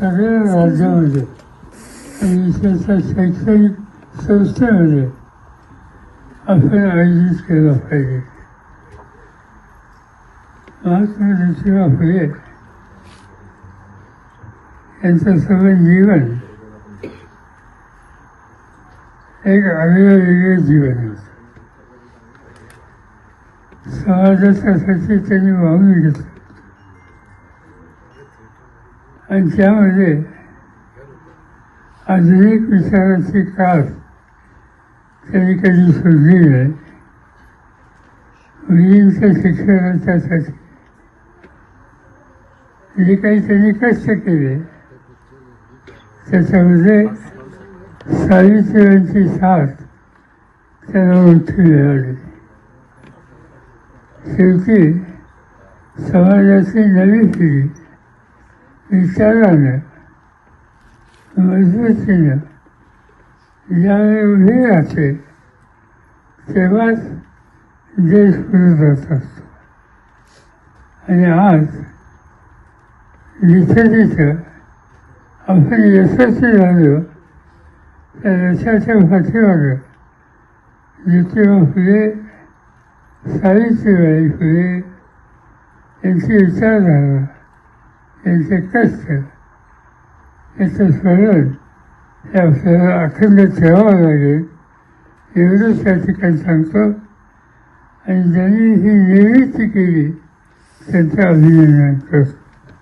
सगळ्या राज्यामध्ये आणि विशेषतः शैक्षणिक संस्थेमध्ये आपण आयोजित केलं पाहिजे. महात्मा ज्योतिबा फुले यांचं सगळं जीवन एक आगळं जीवन होतं. समाजासाठी त्यांनी वाहून घेतलं आणि त्यामध्ये आधुनिक विचाराची काळ त्यांनी कधी सोडली नाही. मुलींच्या शिक्षणाच्यासाठी जे काही त्यांनी कष्ट केले त्याच्यामध्ये सावित्रीबाईंची साथ त्यांना मोठी मिळाली. शेवटी समाजाची नवी पिढी विचारानं मजबूतीनं ज्यावेळी उभी राहते तेव्हाच देश पुढे जात असतो. आणि आज जिथे तिथं आपण यशस्वी झालो त्या यशाच्या पाठीमागं ज्योतिबा फुले, सावित्रीबाई फुले यांची विचारधारा, यांचे कष्ट, याचं स्मरण हे आपल्याला अखंड ठेवावं लागेल एवढंच त्या ठिकाणी सांगतो. आणि ज्यांनी ही निवृत्ती केली त्यांचं अभिनंदन करतो.